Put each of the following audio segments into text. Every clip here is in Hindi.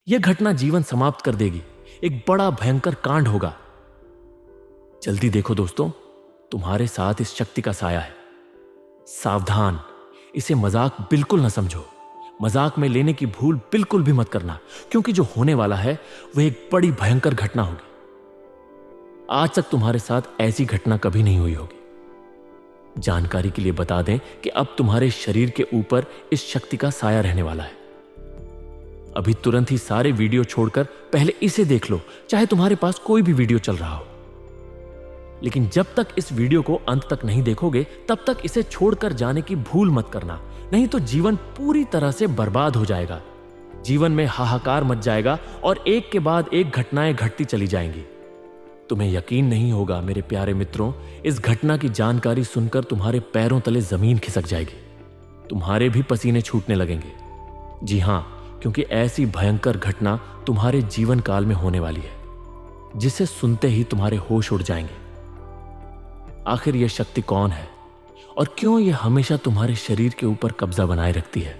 यह घटना जीवन समाप्त कर देगी, एक बड़ा भयंकर कांड होगा। जल्दी देखो दोस्तों, तुम्हारे साथ इस शक्ति का साया है। सावधान, इसे मजाक बिल्कुल न समझो। मजाक में लेने की भूल बिल्कुल भी मत करना, क्योंकि जो होने वाला है वह एक बड़ी भयंकर घटना होगी। आज तक तुम्हारे साथ ऐसी घटना कभी नहीं हुई होगी। जानकारी के लिए बता दें कि अब तुम्हारे शरीर के ऊपर इस शक्ति का साया रहने वाला है। अभी तुरंत ही सारे वीडियो छोड़कर पहले इसे देख लो, चाहे तुम्हारे पास कोई भी वीडियो चल रहा हो। लेकिन जब तक इस वीडियो को अंत तक नहीं देखोगे, तब तक इसे छोड़कर जाने की भूल मत करना, नहीं तो जीवन पूरी तरह से बर्बाद हो जाएगा। जीवन में हाहाकार मच जाएगा और एक के बाद एक घटनाएं घटती चली जाएंगी। तुम्हें यकीन नहीं होगा मेरे प्यारे मित्रों, इस घटना की जानकारी सुनकर तुम्हारे पैरों तले जमीन खिसक जाएगी। तुम्हारे भी पसीने छूटने लगेंगे। जी हां, क्योंकि ऐसी भयंकर घटना तुम्हारे जीवन काल में होने वाली है, जिसे सुनते ही तुम्हारे होश उड़ जाएंगे। आखिर यह शक्ति कौन है और क्यों यह हमेशा तुम्हारे शरीर के ऊपर कब्जा बनाए रखती है?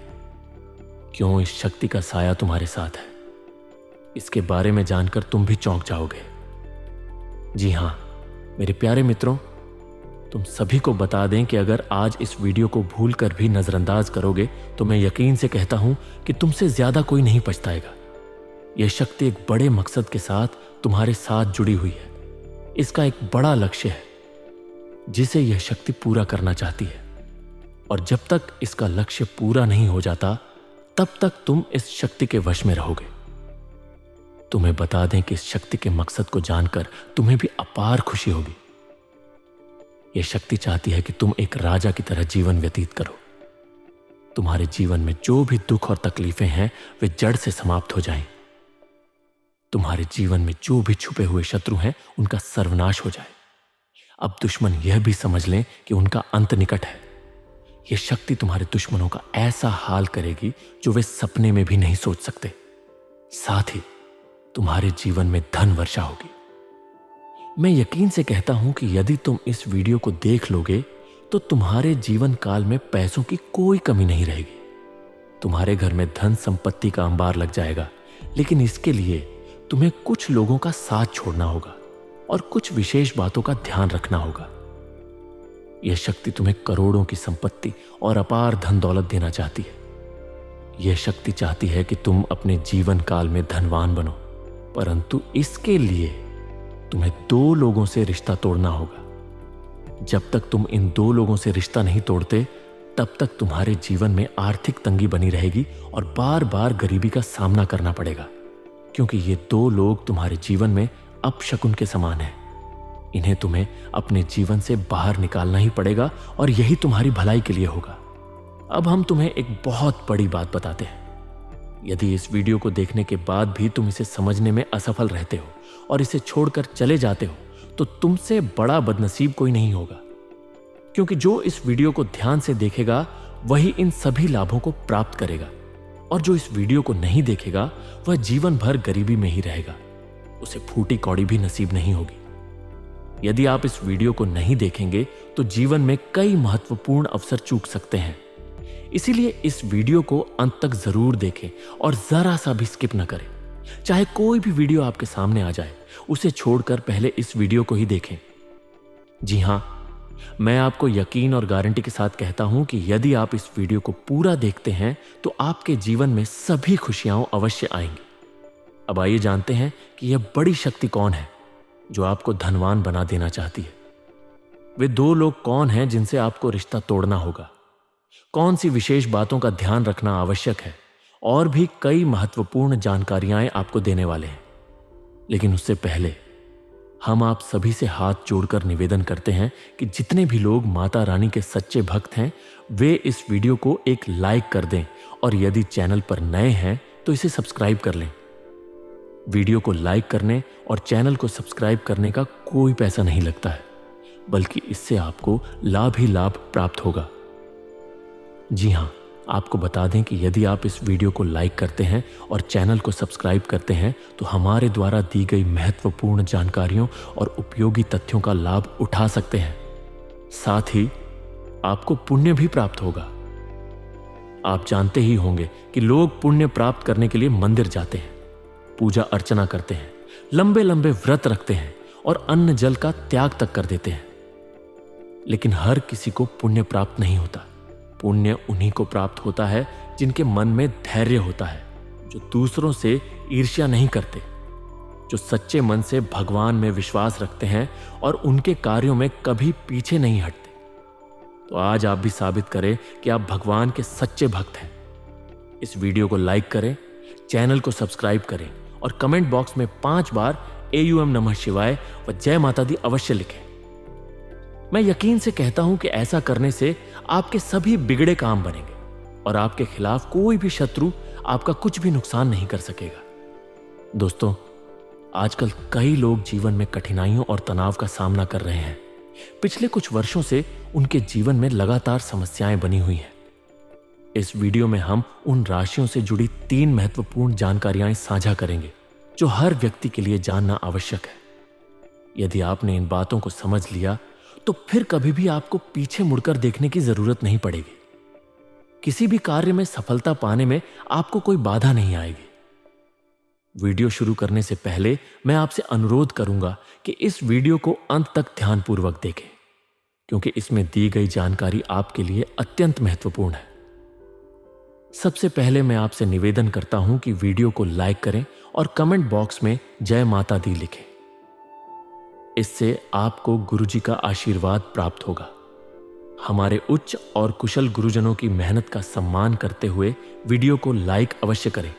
क्यों इस शक्ति का साया तुम्हारे साथ है? इसके बारे में जानकर तुम भी चौंक जाओगे। जी हां मेरे प्यारे मित्रों, तुम सभी को बता दें कि अगर आज इस वीडियो को भूलकर भी नजरअंदाज करोगे तो मैं यकीन से कहता हूं कि तुमसे ज्यादा कोई नहीं पछताएगा। यह शक्ति एक बड़े मकसद के साथ तुम्हारे साथ जुड़ी हुई है। इसका एक बड़ा लक्ष्य है जिसे यह शक्ति पूरा करना चाहती है, और जब तक इसका लक्ष्य पूरा नहीं हो जाता तब तक तुम इस शक्ति के वश में रहोगे। तुम्हें बता दें कि इस शक्ति के मकसद को जानकर तुम्हें भी अपार खुशी होगी। यह शक्ति चाहती है कि तुम एक राजा की तरह जीवन व्यतीत करो। तुम्हारे जीवन में जो भी दुख और तकलीफें हैं वे जड़ से समाप्त हो जाएं। तुम्हारे जीवन में जो भी छुपे हुए शत्रु हैं उनका सर्वनाश हो जाए। अब दुश्मन यह भी समझ लें कि उनका अंत निकट है। यह शक्ति तुम्हारे दुश्मनों का ऐसा हाल करेगी जो वे सपने में भी नहीं सोच सकते। साथ ही तुम्हारे जीवन में धन वर्षा होगी। मैं यकीन से कहता हूं कि यदि तुम इस वीडियो को देख लोगे तो तुम्हारे जीवन काल में पैसों की कोई कमी नहीं रहेगी। तुम्हारे घर में धन संपत्ति का अंबार लग जाएगा, लेकिन इसके लिए तुम्हें कुछ लोगों का साथ छोड़ना होगा और कुछ विशेष बातों का ध्यान रखना होगा। यह शक्ति तुम्हें करोड़ों की संपत्ति और अपार धन दौलत देना चाहती है। यह शक्ति चाहती है कि तुम अपने जीवन काल में धनवान बनो, परंतु इसके लिए तुम्हें 2 लोगों से रिश्ता तोड़ना होगा। जब तक तुम इन 2 लोगों से रिश्ता नहीं तोड़ते तब तक तुम्हारे जीवन में आर्थिक तंगी बनी रहेगी और बार बार गरीबी का सामना करना पड़ेगा, क्योंकि ये 2 लोग तुम्हारे जीवन में अपशकुन के समान है। इन्हें तुम्हें अपने जीवन से बाहर निकालना ही पड़ेगा और यही तुम्हारी भलाई के लिए होगा। अब हम तुम्हें एक बहुत बड़ी बात बताते हैं। यदि इस वीडियो को देखने के बाद भी तुम इसे समझने में असफल रहते हो और इसे छोड़कर चले जाते हो तो तुमसे बड़ा बदनसीब कोई नहीं होगा, क्योंकि जो इस वीडियो को ध्यान से देखेगा वही इन सभी लाभों को प्राप्त करेगा, और जो इस वीडियो को नहीं देखेगा वह जीवन भर गरीबी में ही रहेगा। उसे फूटी कौड़ी भी नसीब नहीं होगी। यदि आप इस वीडियो को नहीं देखेंगे तो जीवन में कई महत्वपूर्ण अवसर चूक सकते हैं। इसीलिए इस वीडियो को अंत तक जरूर देखें और जरा सा भी स्किप न करें। चाहे कोई भी वीडियो आपके सामने आ जाए, उसे छोड़कर पहले इस वीडियो को ही देखें। जी हां, मैं आपको यकीन और गारंटी के साथ कहता हूं कि यदि आप इस वीडियो को पूरा देखते हैं तो आपके जीवन में सभी खुशियां अवश्य आएंगी। अब आइए जानते हैं कि यह बड़ी शक्ति कौन है जो आपको धनवान बना देना चाहती है। वे 2 लोग कौन हैं जिनसे आपको रिश्ता तोड़ना होगा, कौन सी विशेष बातों का ध्यान रखना आवश्यक है, और भी कई महत्वपूर्ण जानकारियां आपको देने वाले हैं। लेकिन उससे पहले हम आप सभी से हाथ जोड़कर निवेदन करते हैं कि जितने भी लोग माता रानी के सच्चे भक्त हैं वे इस वीडियो को एक लाइक कर दें, और यदि चैनल पर नए हैं तो इसे सब्सक्राइब कर लें। वीडियो को लाइक करने और चैनल को सब्सक्राइब करने का कोई पैसा नहीं लगता है, बल्कि इससे आपको लाभ ही लाभ प्राप्त होगा। जी हां, आपको बता दें कि यदि आप इस वीडियो को लाइक करते हैं और चैनल को सब्सक्राइब करते हैं तो हमारे द्वारा दी गई महत्वपूर्ण जानकारियों और उपयोगी तथ्यों का लाभ उठा सकते हैं। साथ ही आपको पुण्य भी प्राप्त होगा। आप जानते ही होंगे कि लोग पुण्य प्राप्त करने के लिए मंदिर जाते हैं, पूजा अर्चना करते हैं, लंबे लंबे व्रत रखते हैं और अन्न जल का त्याग तक कर देते हैं। लेकिन हर किसी को पुण्य प्राप्त नहीं होता। पुण्य उन्हीं को प्राप्त होता है जिनके मन में धैर्य होता है, जो दूसरों से ईर्ष्या नहीं करते, जो सच्चे मन से भगवान में विश्वास रखते हैं और उनके कार्यों में कभी पीछे नहीं हटते। तो आज आप भी साबित करें कि आप भगवान के सच्चे भक्त हैं। इस वीडियो को लाइक करें, चैनल को सब्सक्राइब करें और कमेंट बॉक्स में 5 बार AUM नमः शिवाय व जय माता दी अवश्य लिखें। मैं यकीन से कहता हूं कि ऐसा करने से आपके सभी बिगड़े काम बनेंगे और आपके खिलाफ कोई भी शत्रु आपका कुछ भी नुकसान नहीं कर सकेगा। दोस्तों, आजकल कई लोग जीवन में कठिनाइयों और तनाव का सामना कर रहे हैं। पिछले कुछ वर्षों से उनके जीवन में लगातार समस्याएं बनी हुई हैं। इस वीडियो में हम उन राशियों से जुड़ी 3 महत्वपूर्ण जानकारियां साझा करेंगे जो हर व्यक्ति के लिए जानना आवश्यक है। यदि आपने इन बातों को समझ लिया तो फिर कभी भी आपको पीछे मुड़कर देखने की जरूरत नहीं पड़ेगी। किसी भी कार्य में सफलता पाने में आपको कोई बाधा नहीं आएगी। वीडियो शुरू करने से पहले मैं आपसे अनुरोध करूंगा कि इस वीडियो को अंत तक ध्यानपूर्वक देखें, क्योंकि इसमें दी गई जानकारी आपके लिए अत्यंत महत्वपूर्ण है। सबसे पहले मैं आपसे निवेदन करता हूं कि वीडियो को लाइक करें और कमेंट बॉक्स में जय माता दी लिखें। इससे आपको गुरुजी का आशीर्वाद प्राप्त होगा। हमारे उच्च और कुशल गुरुजनों की मेहनत का सम्मान करते हुए वीडियो को लाइक अवश्य करें,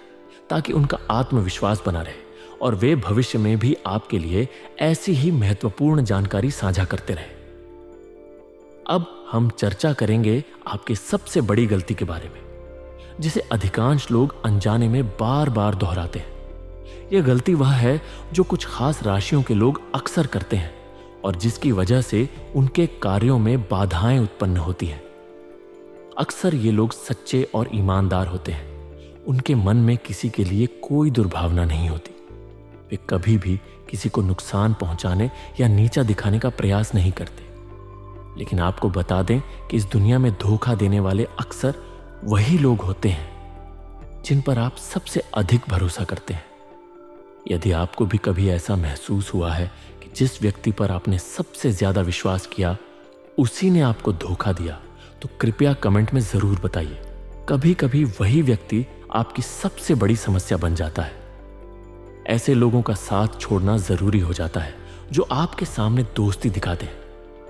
ताकि उनका आत्मविश्वास बना रहे और वे भविष्य में भी आपके लिए ऐसी ही महत्वपूर्ण जानकारी साझा करते रहे। अब हम चर्चा करेंगे आपकी सबसे बड़ी गलती के बारे में, जिसे अधिकांश लोग अनजाने में बार बार दोहराते हैं। यह गलती वह है जो कुछ खास राशियों के लोग अक्सर करते हैं और जिसकी वजह से उनके कार्यों में बाधाएं उत्पन्न होती हैं। अक्सर ये लोग सच्चे और ईमानदार होते हैं। उनके मन में किसी के लिए कोई दुर्भावना नहीं होती। वे कभी भी किसी को नुकसान पहुंचाने या नीचा दिखाने का प्रयास नहीं करते। लेकिन आपको बता दें कि इस दुनिया में धोखा देने वाले अक्सर वही लोग होते हैं जिन पर आप सबसे अधिक भरोसा करते हैं। यदि आपको भी कभी ऐसा महसूस हुआ है कि जिस व्यक्ति पर आपने सबसे ज्यादा विश्वास किया उसी ने आपको धोखा दिया, तो कृपया कमेंट में जरूर बताइए। कभी कभी वही व्यक्ति आपकी सबसे बड़ी समस्या बन जाता है। ऐसे लोगों का साथ छोड़ना जरूरी हो जाता है जो आपके सामने दोस्ती दिखाते हैं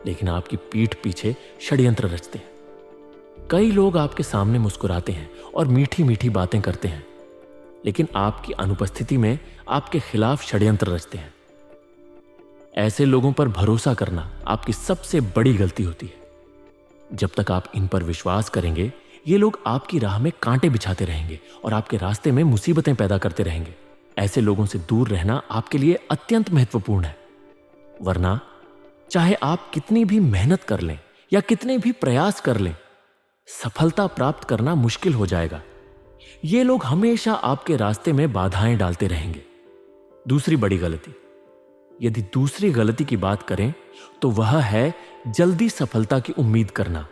लेकिन आपकी पीठ पीछे षड्यंत्र रचते हैं। कई लोग आपके सामने मुस्कुराते हैं और मीठी मीठी बातें करते हैं, लेकिन आपकी अनुपस्थिति में आपके खिलाफ षड्यंत्र रचते हैं। ऐसे लोगों पर भरोसा करना आपकी सबसे बड़ी गलती होती है। जब तक आप इन पर विश्वास करेंगे, ये लोग आपकी राह में कांटे बिछाते रहेंगे और आपके रास्ते में मुसीबतें पैदा करते रहेंगे। ऐसे लोगों से दूर रहना आपके लिए अत्यंत महत्वपूर्ण है, वरना चाहे आप कितनी भी मेहनत कर लें या कितने भी प्रयास कर लें, सफलता प्राप्त करना मुश्किल हो जाएगा। ये लोग हमेशा आपके रास्ते में बाधाएं डालते रहेंगे। दूसरी बड़ी गलती, यदि दूसरी गलती की बात करें तो वह है जल्दी सफलता की उम्मीद करना।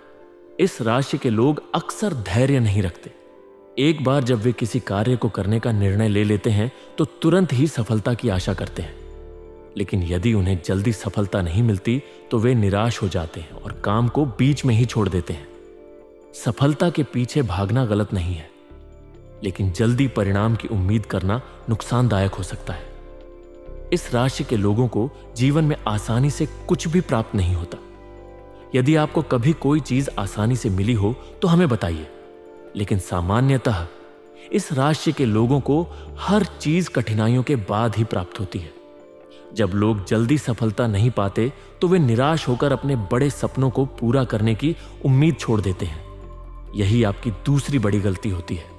इस राशि के लोग अक्सर धैर्य नहीं रखते। एक बार जब वे किसी कार्य को करने का निर्णय ले लेते हैं तो तुरंत ही सफलता की आशा करते हैं। लेकिन यदि उन्हें जल्दी सफलता नहीं मिलती तो वे निराश हो जाते हैं और काम को बीच में ही छोड़ देते हैं। सफलता के पीछे भागना गलत नहीं है, लेकिन जल्दी परिणाम की उम्मीद करना नुकसानदायक हो सकता है। इस राशि के लोगों को जीवन में आसानी से कुछ भी प्राप्त नहीं होता। यदि आपको कभी कोई चीज आसानी से मिली हो तो हमें बताइए, लेकिन सामान्यतः इस राशि के लोगों को हर चीज कठिनाइयों के बाद ही प्राप्त होती है। जब लोग जल्दी सफलता नहीं पाते तो वे निराश होकर अपने बड़े सपनों को पूरा करने की उम्मीद छोड़ देते हैं। यही आपकी दूसरी बड़ी गलती होती है।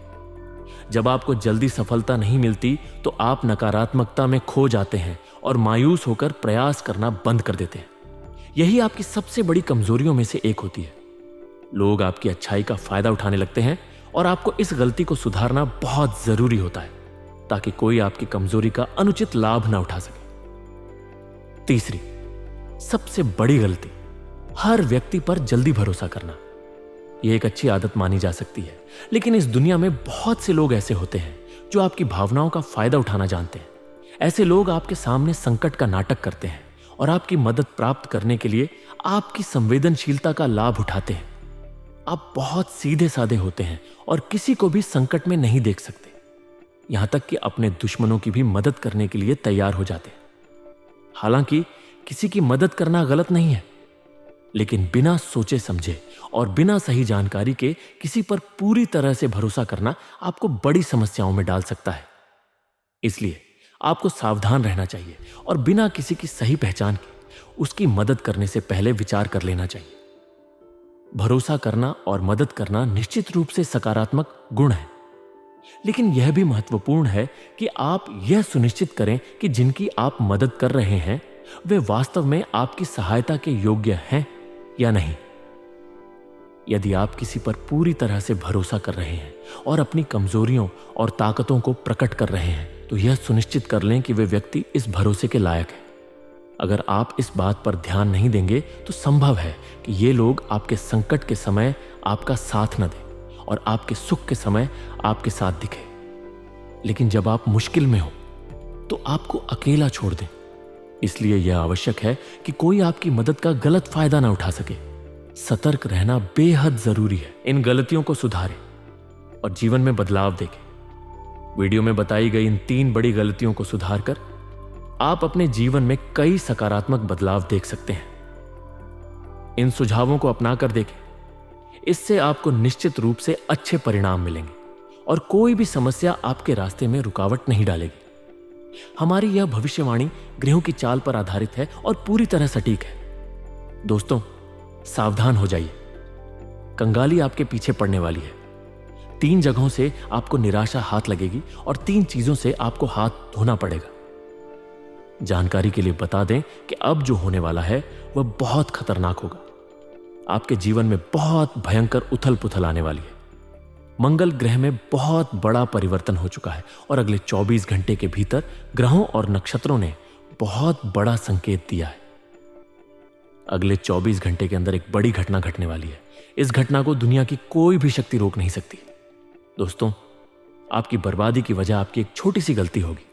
जब आपको जल्दी सफलता नहीं मिलती तो आप नकारात्मकता में खो जाते हैं और मायूस होकर प्रयास करना बंद कर देते हैं। यही आपकी सबसे बड़ी कमजोरियों में से एक होती है। लोग आपकी अच्छाई का फायदा उठाने लगते हैं और आपको इस गलती को सुधारना बहुत जरूरी होता है ताकि कोई आपकी कमजोरी का अनुचित लाभ ना उठा सके। तीसरी सबसे बड़ी गलती, हर व्यक्ति पर जल्दी भरोसा करना। यह एक अच्छी आदत मानी जा सकती है, लेकिन इस दुनिया में बहुत से लोग ऐसे होते हैं जो आपकी भावनाओं का फायदा उठाना जानते हैं। ऐसे लोग आपके सामने संकट का नाटक करते हैं और आपकी मदद प्राप्त करने के लिए आपकी संवेदनशीलता का लाभ उठाते हैं। आप बहुत सीधे साधे होते हैं और किसी को भी संकट में नहीं देख सकते, यहां तक कि अपने दुश्मनों की भी मदद करने के लिए तैयार हो जाते हैं। हालांकि किसी की मदद करना गलत नहीं है, लेकिन बिना सोचे समझे और बिना सही जानकारी के किसी पर पूरी तरह से भरोसा करना आपको बड़ी समस्याओं में डाल सकता है। इसलिए आपको सावधान रहना चाहिए और बिना किसी की सही पहचान के उसकी मदद करने से पहले विचार कर लेना चाहिए। भरोसा करना और मदद करना निश्चित रूप से सकारात्मक गुण है, लेकिन यह भी महत्वपूर्ण है कि आप यह सुनिश्चित करें कि जिनकी आप मदद कर रहे हैं वे वास्तव में आपकी सहायता के योग्य हैं या नहीं। यदि आप किसी पर पूरी तरह से भरोसा कर रहे हैं और अपनी कमजोरियों और ताकतों को प्रकट कर रहे हैं, तो यह सुनिश्चित कर लें कि वे व्यक्ति इस भरोसे के लायक है। अगर आप इस बात पर ध्यान नहीं देंगे तो संभव है कि ये लोग आपके संकट के समय आपका साथ न दें और आपके सुख के समय आपके साथ दिखे, लेकिन जब आप मुश्किल में हो तो आपको अकेला छोड़ दें। इसलिए यह आवश्यक है कि कोई आपकी मदद का गलत फायदा ना उठा सके। सतर्क रहना बेहद जरूरी है। इन गलतियों को सुधारें और जीवन में बदलाव देखें। वीडियो में बताई गई इन 3 बड़ी गलतियों को सुधारकर आप अपने जीवन में कई सकारात्मक बदलाव देख सकते हैं। इन सुझावों को अपनाकर देखें, इससे आपको निश्चित रूप से अच्छे परिणाम मिलेंगे और कोई भी समस्या आपके रास्ते में रुकावट नहीं डालेगी। हमारी यह भविष्यवाणी ग्रहों की चाल पर आधारित है और पूरी तरह सटीक है। दोस्तों, सावधान हो जाइए, कंगाली आपके पीछे पड़ने वाली है। 3 जगहों से आपको निराशा हाथ लगेगी और 3 चीजों से आपको हाथ धोना पड़ेगा। जानकारी के लिए बता दें कि अब जो होने वाला है वह बहुत खतरनाक होगा। आपके जीवन में बहुत भयंकर उथल पुथल आने वाली है। मंगल ग्रह में बहुत बड़ा परिवर्तन हो चुका है और अगले 24 घंटे के भीतर ग्रहों और नक्षत्रों ने बहुत बड़ा संकेत दिया है। अगले 24 घंटे के अंदर एक बड़ी घटना घटने वाली है। इस घटना को दुनिया की कोई भी शक्ति रोक नहीं सकती। दोस्तों, आपकी बर्बादी की वजह आपकी एक छोटी सी गलती होगी।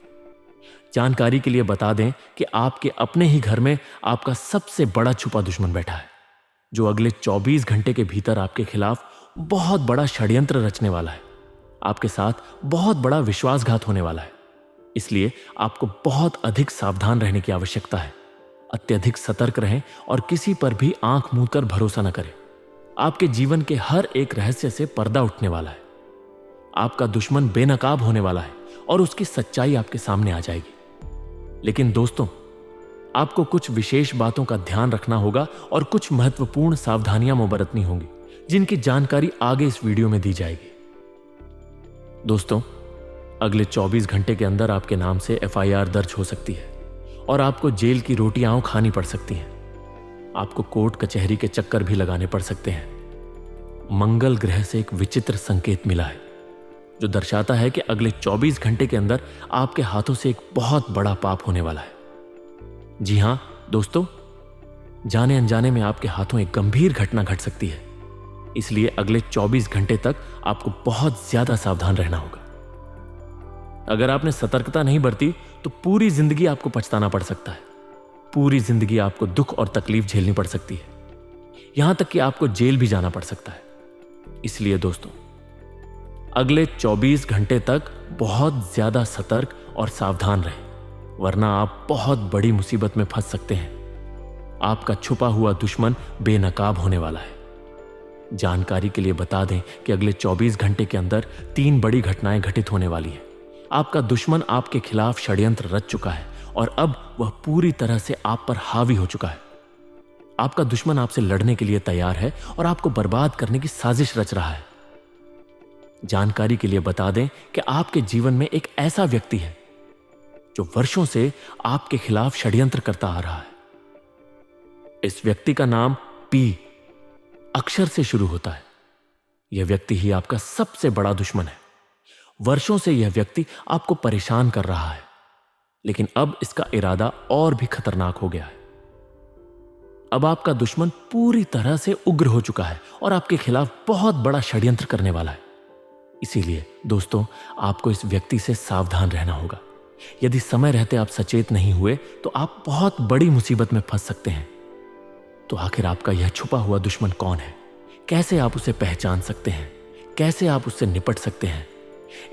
जानकारी के लिए बता दें कि आपके अपने ही घर में आपका सबसे बड़ा छुपा दुश्मन बैठा है, जो अगले 24 घंटे के भीतर आपके खिलाफ बहुत बड़ा षड्यंत्र रचने वाला है। आपके साथ बहुत बड़ा विश्वासघात होने वाला है। इसलिए आपको बहुत अधिक सावधान रहने की आवश्यकता है। अत्यधिक सतर्क रहें और किसी पर भी आंख मूंद कर भरोसा न करें। आपके जीवन के हर एक रहस्य से पर्दा उठने वाला है। आपका दुश्मन बेनकाब होने वाला है और उसकी सच्चाई आपके सामने आ जाएगी। लेकिन दोस्तों, आपको कुछ विशेष बातों का ध्यान रखना होगा और कुछ महत्वपूर्ण सावधानियां बरतनी होंगी, जिनकी जानकारी आगे इस वीडियो में दी जाएगी। दोस्तों, अगले 24 घंटे के अंदर आपके नाम से FIR दर्ज हो सकती है और आपको जेल की रोटियां खानी पड़ सकती हैं। आपको कोर्ट कचहरी के चक्कर भी लगाने पड़ सकते हैं। मंगल ग्रह से एक विचित्र संकेत मिला है, जो दर्शाता है कि अगले 24 घंटे के अंदर आपके हाथों से एक बहुत बड़ा पाप होने वाला है। जी हां दोस्तों, जाने अनजाने में आपके हाथों एक गंभीर घटना घट सकती है। इसलिए अगले 24 घंटे तक आपको बहुत ज्यादा सावधान रहना होगा। अगर आपने सतर्कता नहीं बरती तो पूरी जिंदगी आपको पछताना पड़ सकता है। पूरी जिंदगी आपको दुख और तकलीफ झेलनी पड़ सकती है, यहां तक कि आपको जेल भी जाना पड़ सकता है। इसलिए दोस्तों, अगले 24 घंटे तक बहुत ज्यादा सतर्क और सावधान रहें, वरना आप बहुत बड़ी मुसीबत में फंस सकते हैं। आपका छुपा हुआ दुश्मन बेनकाब होने वाला है। जानकारी के लिए बता दें कि अगले 24 घंटे के अंदर 3 बड़ी घटनाएं घटित होने वाली हैं। आपका दुश्मन आपके खिलाफ षड्यंत्र रच चुका है और अब वह पूरी तरह से आप पर हावी हो चुका है। आपका दुश्मन आपसे लड़ने के लिए तैयार है और आपको बर्बाद करने की साजिश रच रहा है। जानकारी के लिए बता दें कि आपके जीवन में एक ऐसा व्यक्ति है जो वर्षों से आपके खिलाफ षड्यंत्र करता आ रहा है। इस व्यक्ति का नाम P अक्षर से शुरू होता है। यह व्यक्ति ही आपका सबसे बड़ा दुश्मन है। वर्षों से यह व्यक्ति आपको परेशान कर रहा है, लेकिन अब इसका इरादा और भी खतरनाक हो गया है। अब आपका दुश्मन पूरी तरह से उग्र हो चुका है और आपके खिलाफ बहुत बड़ा षड्यंत्र करने वाला है। इसीलिए दोस्तों, आपको इस व्यक्ति से सावधान रहना होगा। यदि समय रहते आप सचेत नहीं हुए तो आप बहुत बड़ी मुसीबत में फंस सकते हैं। तो आखिर आपका यह छुपा हुआ दुश्मन कौन है? कैसे आप उसे पहचान सकते हैं? कैसे आप उससे निपट सकते हैं?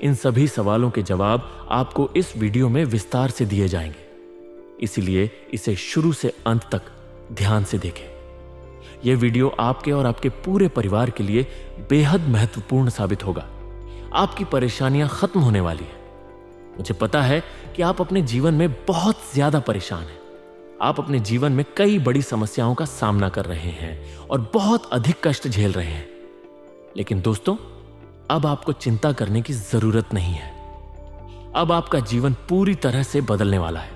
इन सभी सवालों के जवाब आपको इस वीडियो में विस्तार से दिए जाएंगे। इसलिए इसे शुरू से अंत तक ध्यान से देखें। यह वीडियो आपके और आपके पूरे परिवार के लिए बेहद महत्वपूर्ण साबित होगा। आपकी परेशानियां खत्म होने वाली है। मुझे पता है कि आप अपने जीवन में बहुत ज्यादा परेशान हैं। आप अपने जीवन में कई बड़ी समस्याओं का सामना कर रहे हैं और बहुत अधिक कष्ट झेल रहे हैं। लेकिन दोस्तों, अब आपको चिंता करने की जरूरत नहीं है। अब आपका जीवन पूरी तरह से बदलने वाला है।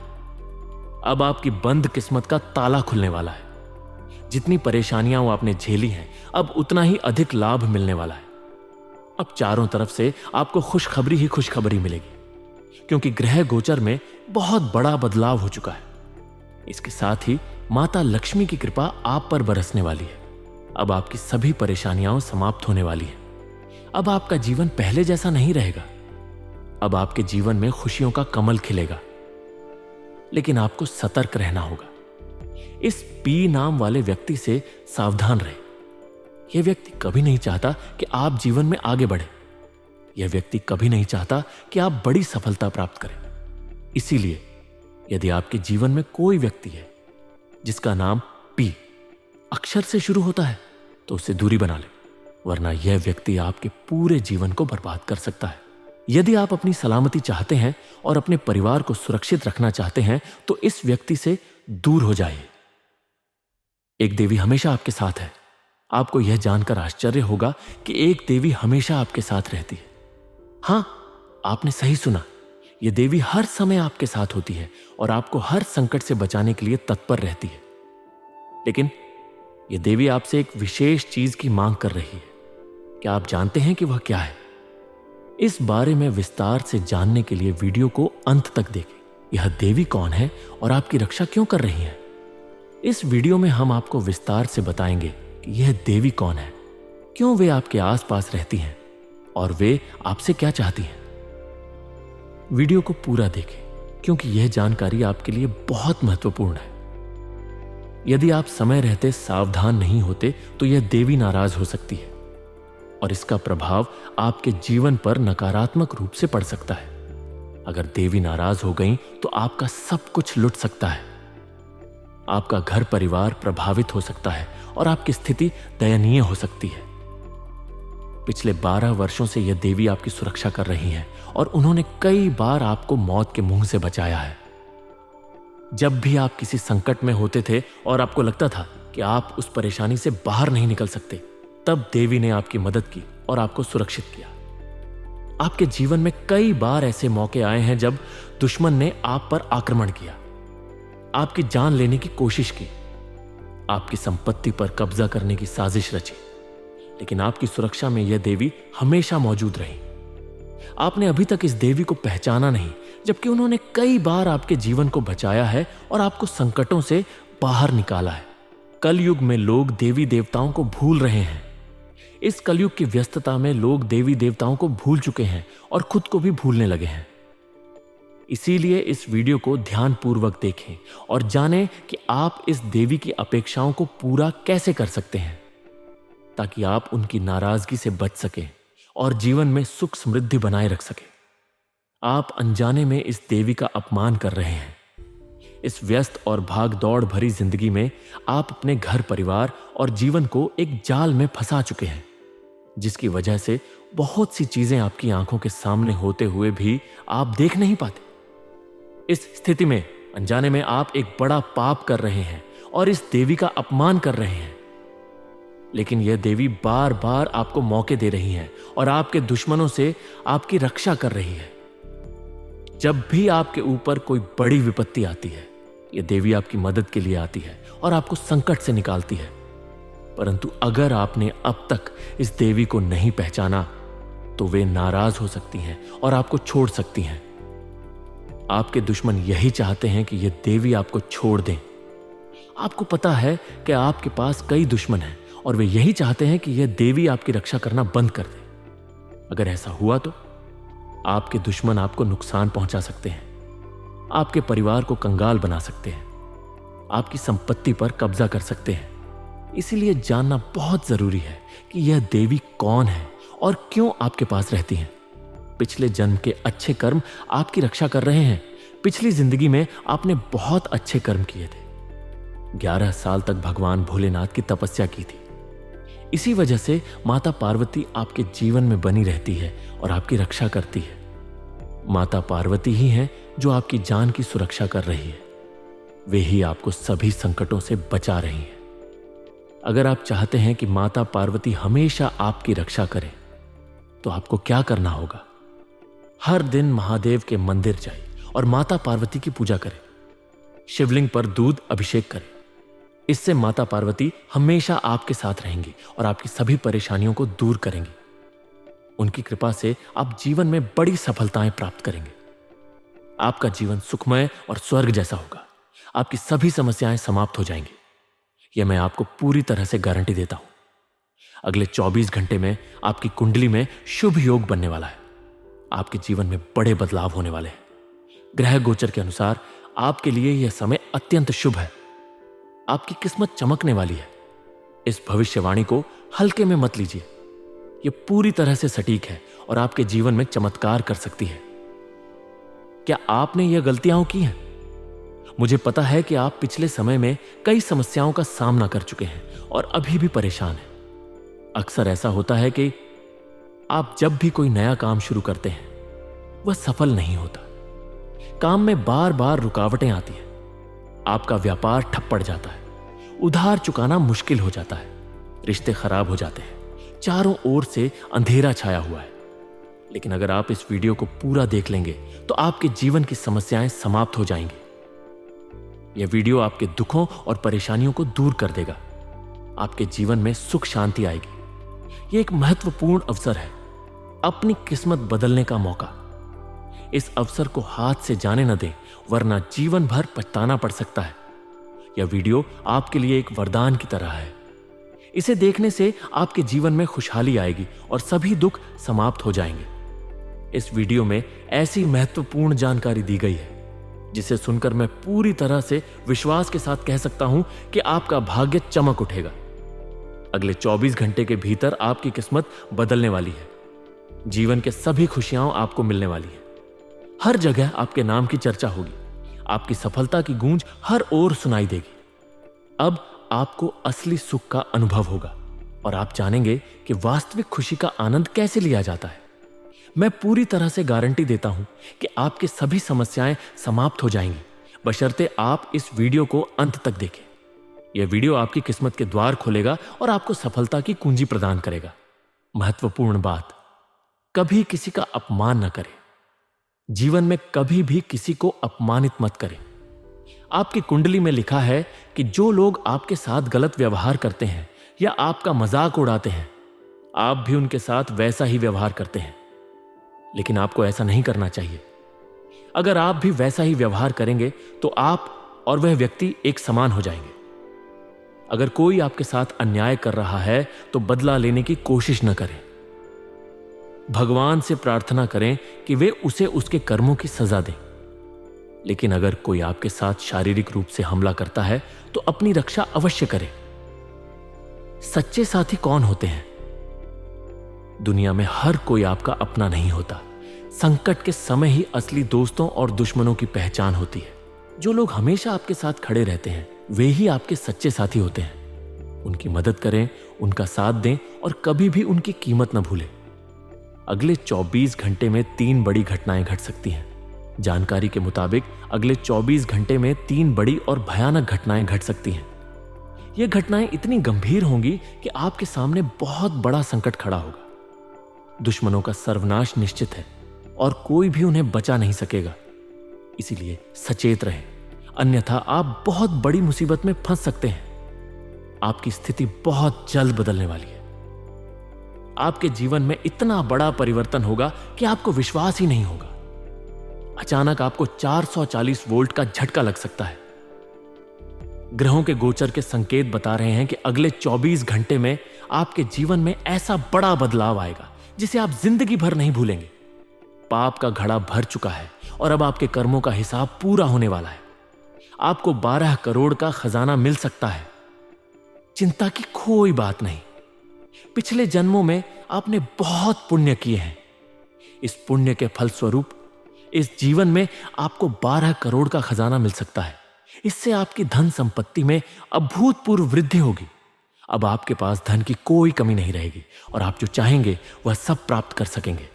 अब आपकी बंद किस्मत का ताला खुलने वाला है। जितनी परेशानियां वो आपने झेली हैं, अब उतना ही अधिक लाभ मिलने वाला है। अब चारों तरफ से आपको खुशखबरी ही खुशखबरी मिलेगी, क्योंकि ग्रह गोचर में बहुत बड़ा बदलाव हो चुका है। इसके साथ ही माता लक्ष्मी की कृपा आप पर बरसने वाली है। अब आपकी सभी परेशानियां समाप्त होने वाली हैं। अब आपका जीवन पहले जैसा नहीं रहेगा। अब आपके जीवन में खुशियों का कमल खिलेगा। लेकिन आपको सतर्क रहना होगा। इस पी नाम वाले व्यक्ति से सावधान रहे। यह व्यक्ति कभी नहीं चाहता कि आप जीवन में आगे बढ़े। यह व्यक्ति कभी नहीं चाहता कि आप बड़ी सफलता प्राप्त करें। इसीलिए यदि आपके जीवन में कोई व्यक्ति है जिसका नाम पी अक्षर से शुरू होता है, तो उससे दूरी बना ले, वरना यह व्यक्ति आपके पूरे जीवन को बर्बाद कर सकता है। यदि आप अपनी सलामती चाहते हैं और अपने परिवार को सुरक्षित रखना चाहते हैं, तो इस व्यक्ति से दूर हो जाइए। एक देवी हमेशा आपके साथ है। आपको यह जानकर आश्चर्य होगा कि एक देवी हमेशा आपके साथ रहती है। हां, आपने सही सुना। यह देवी हर समय आपके साथ होती है और आपको हर संकट से बचाने के लिए तत्पर रहती है। लेकिन यह देवी आपसे एक विशेष चीज की मांग कर रही है। क्या आप जानते हैं कि वह क्या है? इस बारे में विस्तार से जानने के लिए वीडियो को अंत तक देखें। यह देवी कौन है और आपकी रक्षा क्यों कर रही है? इस वीडियो में हम आपको विस्तार से बताएंगे कि यह देवी कौन है, क्यों वे आपके आसपास रहती हैं और वे आपसे क्या चाहती हैं। वीडियो को पूरा देखें, क्योंकि यह जानकारी आपके लिए बहुत महत्वपूर्ण है। यदि आप समय रहते सावधान नहीं होते तो यह देवी नाराज हो सकती है और इसका प्रभाव आपके जीवन पर नकारात्मक रूप से पड़ सकता है। अगर देवी नाराज हो गई तो आपका सब कुछ लुट सकता है। आपका घर परिवार प्रभावित हो सकता है और आपकी स्थिति दयनीय हो सकती है। पिछले 12 वर्षों से यह देवी आपकी सुरक्षा कर रही है और उन्होंने कई बार आपको मौत के मुंह से बचाया है। जब भी आप किसी संकट में होते थे और आपको लगता था कि आप उस परेशानी से बाहर नहीं निकल सकते, तब देवी ने आपकी मदद की और आपको सुरक्षित किया। आपके जीवन में कई बार ऐसे मौके आए हैं जब दुश्मन ने आप पर आक्रमण किया, आपकी जान लेने की कोशिश की, आपकी संपत्ति पर कब्जा करने की साजिश रची, लेकिन आपकी सुरक्षा में यह देवी हमेशा मौजूद रही। आपने अभी तक इस देवी को पहचाना नहीं, जबकि उन्होंने कई बार आपके जीवन को बचाया है और आपको संकटों से बाहर निकाला है। कलयुग में लोग देवी देवताओं को भूल रहे हैं। इस कलयुग की व्यस्तता में लोग देवी देवताओं को भूल चुके हैं और खुद को भी भूलने लगे हैं। इसीलिए इस वीडियो को ध्यानपूर्वक देखें और जानें कि आप इस देवी की अपेक्षाओं को पूरा कैसे कर सकते हैं, ताकि आप उनकी नाराजगी से बच सकें और जीवन में सुख समृद्धि बनाए रख सकें। आप अनजाने में इस देवी का अपमान कर रहे हैं। इस व्यस्त और भाग दौड़ भरी जिंदगी में आप अपने घर परिवार और जीवन को एक जाल में फंसा चुके हैं, जिसकी वजह से बहुत सी चीजें आपकी आंखों के सामने होते हुए भी आप देख नहीं पाते। इस स्थिति में अनजाने में आप एक बड़ा पाप कर रहे हैं और इस देवी का अपमान कर रहे हैं। लेकिन यह देवी बार बार आपको मौके दे रही है और आपके दुश्मनों से आपकी रक्षा कर रही है। जब भी आपके ऊपर कोई बड़ी विपत्ति आती है, यह देवी आपकी मदद के लिए आती है और आपको संकट से निकालती है। परंतु अगर आपने अब तक इस देवी को नहीं पहचाना, तो वे नाराज हो सकती हैं और आपको छोड़ सकती हैं। आपके दुश्मन यही चाहते हैं कि यह देवी आपको छोड़ दें। आपको पता है कि आपके पास कई दुश्मन हैं और वे यही चाहते हैं कि यह देवी आपकी रक्षा करना बंद कर दे। अगर ऐसा हुआ तो आपके दुश्मन आपको नुकसान पहुंचा सकते हैं, आपके परिवार को कंगाल बना सकते हैं, आपकी संपत्ति पर कब्जा कर सकते हैं। इसीलिए जानना बहुत जरूरी है कि यह देवी कौन है और क्यों आपके पास रहती हैं। पिछले जन्म के अच्छे कर्म आपकी रक्षा कर रहे हैं। पिछली जिंदगी में आपने बहुत अच्छे कर्म किए थे। 11 साल तक भगवान भोलेनाथ की तपस्या की थी। इसी वजह से माता पार्वती आपके जीवन में बनी रहती है और आपकी रक्षा करती है। माता पार्वती ही हैं जो आपकी जान की सुरक्षा कर रही है। वे ही आपको सभी संकटों से बचा रही हैं। अगर आप चाहते हैं कि माता पार्वती हमेशा आपकी रक्षा करें तो आपको क्या करना होगा? हर दिन महादेव के मंदिर जाइए और माता पार्वती की पूजा करें। शिवलिंग पर दूध अभिषेक करें। इससे माता पार्वती हमेशा आपके साथ रहेंगी और आपकी सभी परेशानियों को दूर करेंगी। उनकी कृपा से आप जीवन में बड़ी सफलताएं प्राप्त करेंगे। आपका जीवन सुखमय और स्वर्ग जैसा होगा। आपकी सभी समस्याएं समाप्त हो जाएंगी। यह मैं आपको पूरी तरह से गारंटी देता हूं। अगले 24 घंटे में आपकी कुंडली में शुभ योग बनने वाला है। आपके जीवन में बड़े बदलाव होने वाले हैं। ग्रह गोचर के अनुसार आपके लिए यह समय अत्यंत शुभ है। आपकी किस्मत चमकने वाली है। इस भविष्यवाणी को हल्के में मत लीजिए। यह पूरी तरह से सटीक है और आपके जीवन में चमत्कार कर सकती है। क्या आपने यह गलतियां की हैं? मुझे पता है कि आप पिछले समय में कई समस्याओं का सामना कर चुके हैं और अभी भी परेशान हैं। अक्सर ऐसा होता है कि आप जब भी कोई नया काम शुरू करते हैं वह सफल नहीं होता। काम में बार बार रुकावटें आती हैं। आपका व्यापार ठप पड़ जाता है। उधार चुकाना मुश्किल हो जाता है। रिश्ते खराब हो जाते हैं। चारों ओर से अंधेरा छाया हुआ है। लेकिन अगर आप इस वीडियो को पूरा देख लेंगे तो आपके जीवन की समस्याएं समाप्त हो जाएंगी। यह वीडियो आपके दुखों और परेशानियों को दूर कर देगा। आपके जीवन में सुख शांति आएगी। यह एक महत्वपूर्ण अवसर है, अपनी किस्मत बदलने का मौका। इस अवसर को हाथ से जाने न दें, वरना जीवन भर पछताना पड़ सकता है। यह वीडियो आपके लिए एक वरदान की तरह है। इसे देखने से आपके जीवन में खुशहाली आएगी और सभी दुख समाप्त हो जाएंगे। इस वीडियो में ऐसी महत्वपूर्ण जानकारी दी गई है जिसे सुनकर मैं पूरी तरह से विश्वास के साथ कह सकता हूं कि आपका भाग्य चमक उठेगा। अगले 24 घंटे के भीतर आपकी किस्मत बदलने वाली है। जीवन के सभी खुशियां आपको मिलने वाली है। हर जगह आपके नाम की चर्चा होगी। आपकी सफलता की गूंज हर ओर सुनाई देगी। अब आपको असली सुख का अनुभव होगा और आप जानेंगे कि वास्तविक खुशी का आनंद कैसे लिया जाता है। मैं पूरी तरह से गारंटी देता हूं कि आपकी सभी समस्याएं समाप्त हो जाएंगी, बशर्ते आप इस वीडियो को अंत तक देखें। यह वीडियो आपकी किस्मत के द्वार खोलेगा और आपको सफलता की कुंजी प्रदान करेगा। महत्वपूर्ण बात, कभी किसी का अपमान न करें। जीवन में कभी भी किसी को अपमानित मत करें। आपकी कुंडली में लिखा है कि जो लोग आपके साथ गलत व्यवहार करते हैं या आपका मजाक उड़ाते हैं, आप भी उनके साथ वैसा ही व्यवहार करते हैं। लेकिन आपको ऐसा नहीं करना चाहिए। अगर आप भी वैसा ही व्यवहार करेंगे तो आप और वह व्यक्ति एक समान हो जाएंगे। अगर कोई आपके साथ अन्याय कर रहा है तो बदला लेने की कोशिश न करें। भगवान से प्रार्थना करें कि वे उसे उसके कर्मों की सजा दें। लेकिन अगर कोई आपके साथ शारीरिक रूप से हमला करता है तो अपनी रक्षा अवश्य करें। सच्चे साथी कौन होते हैं? दुनिया में हर कोई आपका अपना नहीं होता। संकट के समय ही असली दोस्तों और दुश्मनों की पहचान होती है। जो लोग हमेशा आपके साथ खड़े रहते हैं वे ही आपके सच्चे साथी होते हैं। उनकी मदद करें, उनका साथ दें और कभी भी उनकी कीमत न भूलें। अगले 24 घंटे में 3 बड़ी घटनाएं घट सकती हैं। जानकारी के मुताबिक अगले 24 घंटे में 3 बड़ी और भयानक घटनाएं घट सकती हैं। ये घटनाएं इतनी गंभीर होंगी कि आपके सामने बहुत बड़ा संकट खड़ा होगा। दुश्मनों का सर्वनाश निश्चित है और कोई भी उन्हें बचा नहीं सकेगा। इसीलिए सचेत रहें, अन्यथा आप बहुत बड़ी मुसीबत में फंस सकते हैं। आपकी स्थिति बहुत जल्द बदलने वाली है। आपके जीवन में इतना बड़ा परिवर्तन होगा कि आपको विश्वास ही नहीं होगा। अचानक आपको 440 वोल्ट का झटका लग सकता है। ग्रहों के गोचर के संकेत बता रहे हैं कि अगले 24 घंटे में आपके जीवन में ऐसा बड़ा बदलाव आएगा जिसे आप जिंदगी भर नहीं भूलेंगे। पाप का घड़ा भर चुका है और अब आपके कर्मों का हिसाब पूरा होने वाला है। आपको 12 करोड़ का खजाना मिल सकता है। चिंता की कोई बात नहीं। पिछले जन्मों में आपने बहुत पुण्य किए हैं। इस पुण्य के फलस्वरूप इस जीवन में आपको 12 करोड़ का खजाना मिल सकता है। इससे आपकी धन संपत्ति में अभूतपूर्व वृद्धि होगी। अब आपके पास धन की कोई कमी नहीं रहेगी और आप जो चाहेंगे वह सब प्राप्त कर सकेंगे।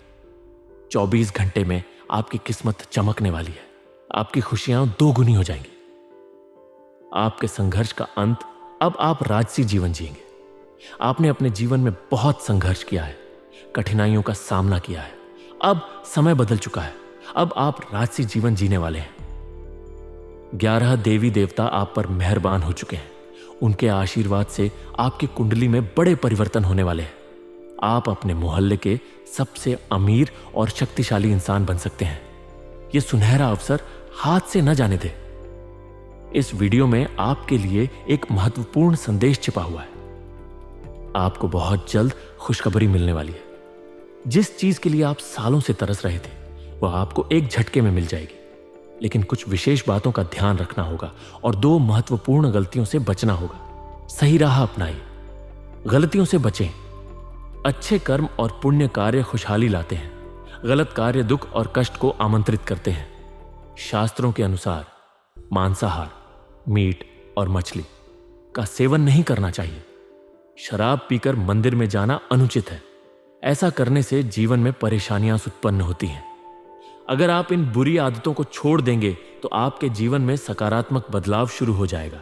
24 घंटे में आपकी किस्मत चमकने वाली है। आपकी खुशियां दोगुनी हो जाएंगी। आपके संघर्ष का अंत, अब आप राजसी जीवन जिएंगे। आपने अपने जीवन में बहुत संघर्ष किया है, कठिनाइयों का सामना किया है। अब समय बदल चुका है। अब आप राजसी जीवन जीने वाले हैं। 11 देवी देवता आप पर मेहरबान हो चुके हैं। उनके आशीर्वाद से आपकी कुंडली में बड़े परिवर्तन होने वाले हैं। आप अपने मोहल्ले के सबसे अमीर और शक्तिशाली इंसान बन सकते हैं। यह सुनहरा अवसर हाथ से न जाने दे। इस वीडियो में आपके लिए एक महत्वपूर्ण संदेश छिपा हुआ है। आपको बहुत जल्द खुशखबरी मिलने वाली है। जिस चीज के लिए आप सालों से तरस रहे थे वह आपको एक झटके में मिल जाएगी। लेकिन कुछ विशेष बातों का ध्यान रखना होगा और 2 महत्वपूर्ण गलतियों से बचना होगा। सही राह अपनाइए, गलतियों से बचें। अच्छे कर्म और पुण्य कार्य खुशहाली लाते हैं। गलत कार्य दुख और कष्ट को आमंत्रित करते हैं। शास्त्रों के अनुसार मांसाहार, मीट और मछली का सेवन नहीं करना चाहिए। शराब पीकर मंदिर में जाना अनुचित है। ऐसा करने से जीवन में परेशानियां उत्पन्न होती हैं। अगर आप इन बुरी आदतों को छोड़ देंगे तो आपके जीवन में सकारात्मक बदलाव शुरू हो जाएगा।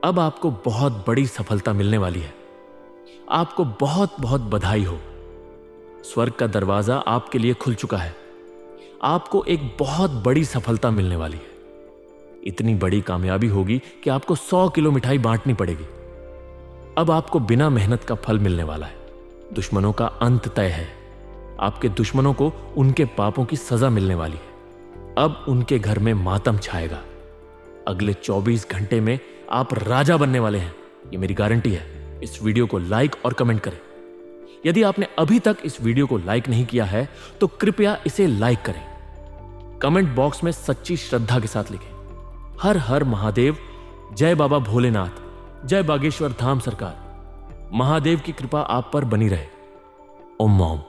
अब आपको बहुत बड़ी सफलता मिलने वाली है। आपको बहुत बहुत बधाई हो। स्वर्ग का दरवाजा आपके लिए खुल चुका है। आपको एक बहुत बड़ी सफलता मिलने वाली है। इतनी बड़ी कामयाबी होगी कि आपको 100 किलो मिठाई बांटनी पड़ेगी। अब आपको बिना मेहनत का फल मिलने वाला है। दुश्मनों का अंत तय है। आपके दुश्मनों को उनके पापों की सजा मिलने वाली है। अब उनके घर में मातम छाएगा। अगले 24 घंटे में आप राजा बनने वाले हैं। ये मेरी गारंटी है। इस वीडियो को लाइक और कमेंट करें। यदि आपने अभी तक इस वीडियो को लाइक नहीं किया है तो कृपया इसे लाइक करें। कमेंट बॉक्स में सच्ची श्रद्धा के साथ लिखें, हर हर महादेव, जय बाबा भोलेनाथ, जय बागेश्वर धाम सरकार। महादेव की कृपा आप पर बनी रहे। ओम ओम।